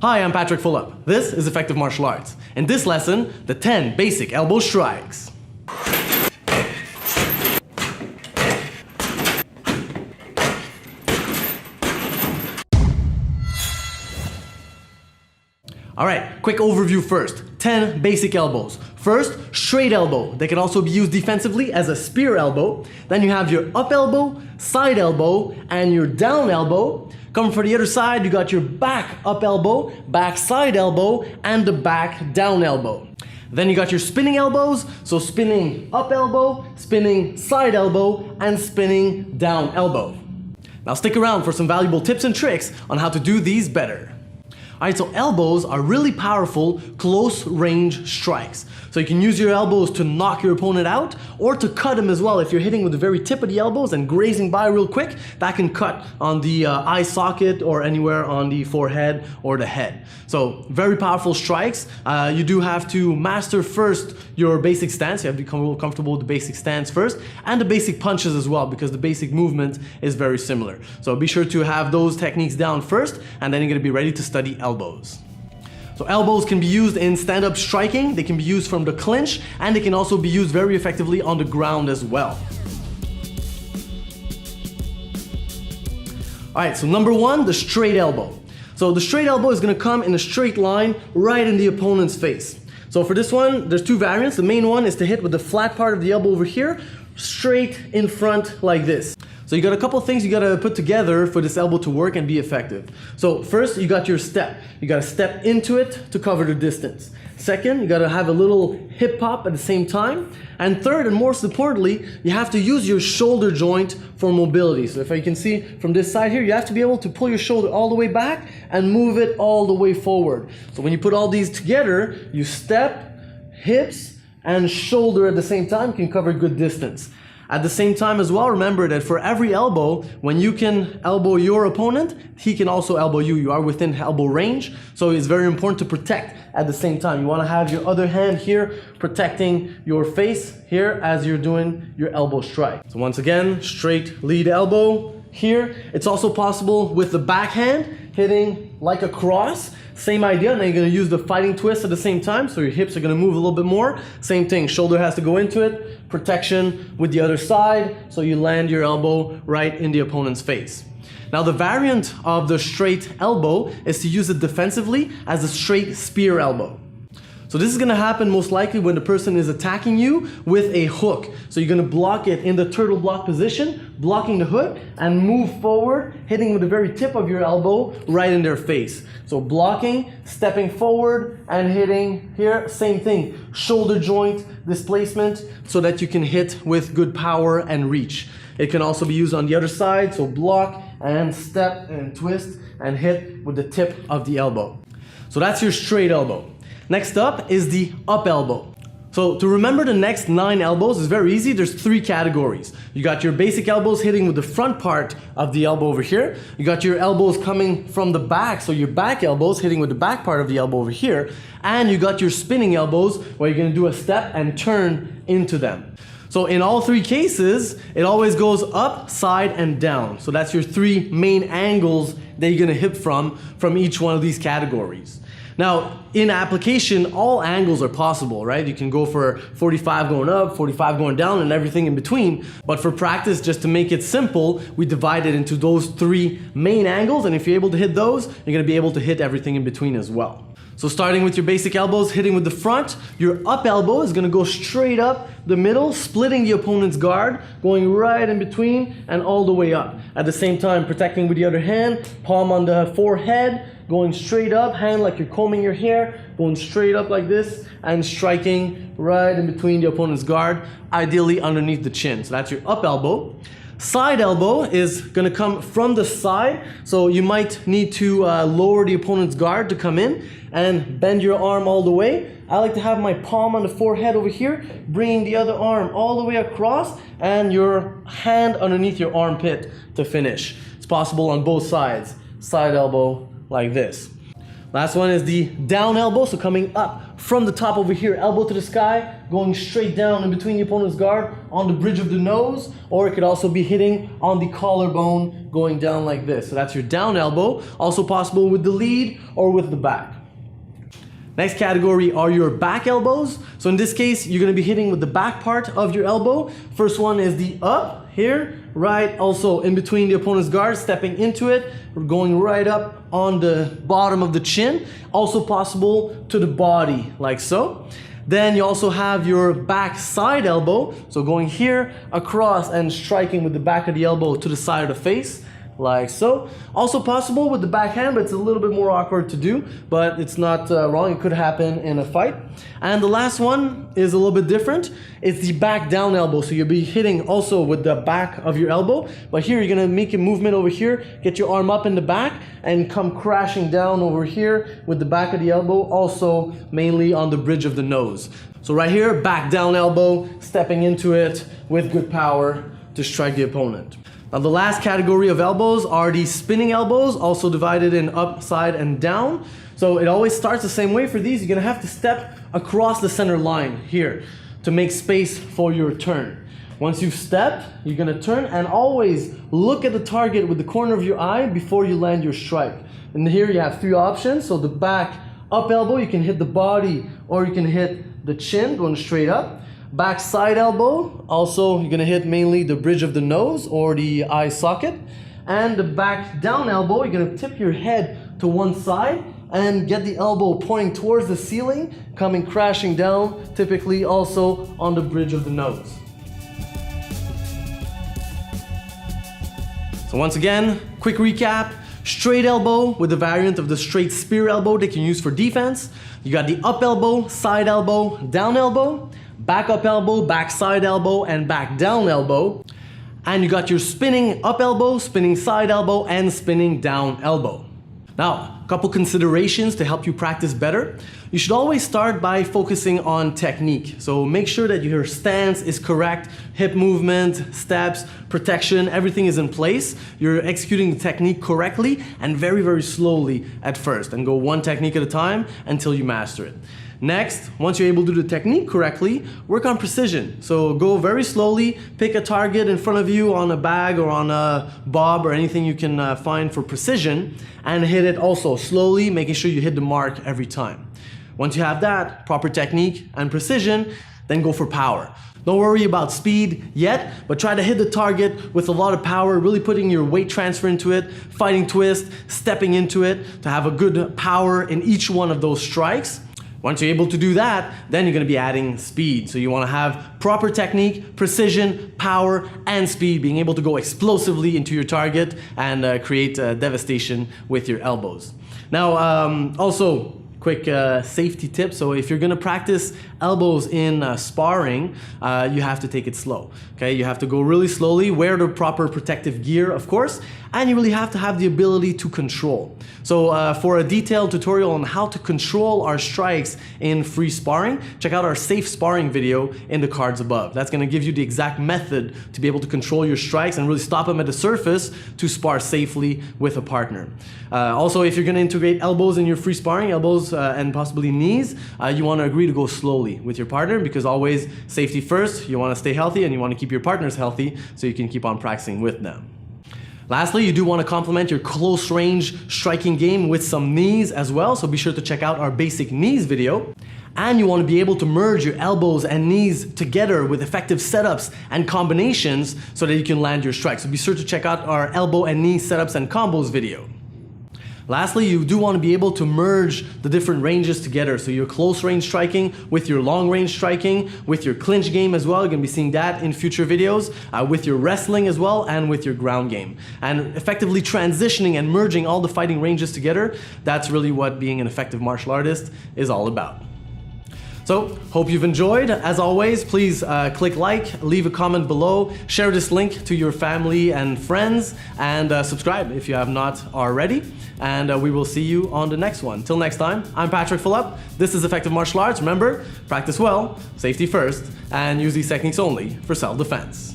Hi, I'm Patrick Fulop. This is Effective Martial Arts. In this lesson, the 10 basic elbow strikes. Alright, quick overview first. 10 basic elbows. First, straight elbow. They can also be used defensively as a spear elbow. Then you have your up elbow, side elbow, and your down elbow. Coming for the other side, you got your back up elbow, back side elbow, and the back down elbow. Then you got your spinning elbows, so spinning up elbow, spinning side elbow, and spinning down elbow. Now stick around for some valuable tips and tricks on how to do these better. Alright, so elbows are really powerful close range strikes. So you can use your elbows to knock your opponent out or to cut him as well. If you're hitting with the very tip of the elbows and grazing by real quick, that can cut on the eye socket or anywhere on the forehead or the head. So very powerful strikes. You do have to master first your basic stance. You have to become real comfortable with the basic stance first and the basic punches as well, because the basic movement is very similar. So be sure to have those techniques down first, and then you're going to be ready to study elbows. So elbows can be used in stand-up striking, they can be used from the clinch, and they can also be used very effectively on the ground as well. Alright, so number one, the straight elbow. So the straight elbow is going to come in a straight line right in the opponent's face. So for this one, there's two variants. The main one is to hit with the flat part of the elbow over here, straight in front like this. So you got a couple of things you got to put together for this elbow to work and be effective. So first, you got your step. You got to step into it to cover the distance. Second, you got to have a little hip hop at the same time. And third, and most importantly, you have to use your shoulder joint for mobility. So if you can see from this side here, you have to be able to pull your shoulder all the way back and move it all the way forward. So when you put all these together, you step, hips, and shoulder at the same time, can cover good distance. At the same time as well, remember that for every elbow, when you can elbow your opponent, he can also elbow you. You are within elbow range, so it's very important to protect at the same time. You want to have your other hand here protecting your face here as you're doing your elbow strike. So once again, straight lead elbow here. It's also possible with the backhand, hitting like a cross. Same idea, and then you're going to use the fighting twist at the same time, so your hips are going to move a little bit more. Same thing, shoulder has to go into it, protection with the other side, so you land your elbow right in the opponent's face. Now the variant of the straight elbow is to use it defensively as a straight spear elbow. So this is going to happen most likely when the person is attacking you with a hook. So you're going to block it in the turtle block position, blocking the hook, and move forward, hitting with the very tip of your elbow right in their face. So blocking, stepping forward, and hitting here, same thing. Shoulder joint displacement so that you can hit with good power and reach. It can also be used on the other side, so block and step and twist and hit with the tip of the elbow. So that's your straight elbow. Next up is the up elbow. So to remember the next 9 elbows is very easy. There's 3 categories. You got your basic elbows hitting with the front part of the elbow over here. You got your elbows coming from the back, so your back elbows hitting with the back part of the elbow over here. And you got your spinning elbows where you're going to do a step and turn into them. So in all 3 cases, it always goes up, side, and down. So that's your 3 main angles that you're going to hit from each one of these categories. Now, in application, all angles are possible, right? You can go for 45 going up, 45 going down, and everything in between. But for practice, just to make it simple, we divide it into those 3 main angles. And if you're able to hit those, you're going to be able to hit everything in between as well. So starting with your basic elbows, hitting with the front, your up elbow is going to go straight up the middle, splitting the opponent's guard, going right in between and all the way up. At the same time, protecting with the other hand, palm on the forehead, going straight up, hand like you're combing your hair, going straight up like this, and striking right in between the opponent's guard, ideally underneath the chin. So that's your up elbow. Side elbow is going to come from the side, so you might need to lower the opponent's guard to come in and bend your arm all the way. I like to have my palm on the forehead over here, bringing the other arm all the way across, and your hand underneath your armpit to finish. It's possible on both sides. Side elbow like this. Last one is the down elbow, so coming up from the top over here, elbow to the sky, going straight down in between the opponent's guard on the bridge of the nose, or it could also be hitting on the collarbone, going down like this. So that's your down elbow, also possible with the lead or with the back. Next category are your back elbows. So in this case, you're gonna be hitting with the back part of your elbow. First one is the up here, right? Also in between the opponent's guard, stepping into it. We're going right up on the bottom of the chin. Also possible to the body, like so. Then you also have your back side elbow. So going here across and striking with the back of the elbow to the side of the face, like so. Also possible with the backhand, but it's a little bit more awkward to do, but it's not wrong. It could happen in a fight. And the last one is a little bit different. It's the back down elbow. So you'll be hitting also with the back of your elbow, but here you're gonna make a movement over here, get your arm up in the back and come crashing down over here with the back of the elbow, also mainly on the bridge of the nose. So right here, back down elbow, stepping into it with good power to strike the opponent. Now the last category of elbows are the spinning elbows, also divided in up, side, and down. So it always starts the same way for these. You're gonna have to step across the center line here to make space for your turn. Once you've stepped, you're gonna turn and always look at the target with the corner of your eye before you land your strike. And here you have three options. So the back up elbow, you can hit the body or you can hit the chin going straight up. Back side elbow, also you're gonna hit mainly the bridge of the nose or the eye socket. And the back down elbow, you're gonna tip your head to one side and get the elbow pointing towards the ceiling, coming crashing down, typically also on the bridge of the nose. So once again, quick recap. Straight elbow with the variant of the straight spear elbow they can use for defense. You got the up elbow, side elbow, down elbow. Back up elbow, back side elbow, and back down elbow. And you got your spinning up elbow, spinning side elbow, and spinning down elbow. Now, a couple considerations to help you practice better. You should always start by focusing on technique. So make sure that your stance is correct, hip movement, steps, protection, everything is in place. You're executing the technique correctly and very, very slowly at first, and go one technique at a time until you master it. Next, once you're able to do the technique correctly, work on precision. So go very slowly, pick a target in front of you on a bag or on a bob or anything you can find for precision, and hit it also slowly, making sure you hit the mark every time. Once you have that, proper technique and precision, then go for power. Don't worry about speed yet, but try to hit the target with a lot of power, really putting your weight transfer into it, fighting twist, stepping into it to have a good power in each one of those strikes. Once you're able to do that, then you're gonna be adding speed. So you wanna have proper technique, precision, power, and speed, being able to go explosively into your target and create devastation with your elbows. Now, also, quick safety tip. So if you're gonna practice elbows in sparring, you have to take it slow. Okay, you have to go really slowly, wear the proper protective gear, of course, and you really have to have the ability to control. So for a detailed tutorial on how to control our strikes in free sparring, check out our safe sparring video in the cards above. That's gonna give you the exact method to be able to control your strikes and really stop them at the surface to spar safely with a partner. Also, if you're gonna integrate elbows in your free sparring, elbows and possibly knees, you wanna agree to go slowly with your partner, because always safety first. You wanna stay healthy and you wanna keep your partners healthy so you can keep on practicing with them. Lastly, you do want to complement your close range striking game with some knees as well, so be sure to check out our basic knees video. And you want to be able to merge your elbows and knees together with effective setups and combinations so that you can land your strike. So be sure to check out our elbow and knee setups and combos video. Lastly, you do want to be able to merge the different ranges together. So your close range striking with your long range striking, with your clinch game as well. You're going to be seeing that in future videos, with your wrestling as well, and with your ground game. And effectively transitioning and merging all the fighting ranges together, that's really what being an effective martial artist is all about. So, hope you've enjoyed. As always, please click like, leave a comment below, share this link to your family and friends, and subscribe if you have not already. And we will see you on the next one. Till next time, I'm Patrick Phillip. This is Effective Martial Arts. Remember, practice well, safety first, and use these techniques only for self-defense.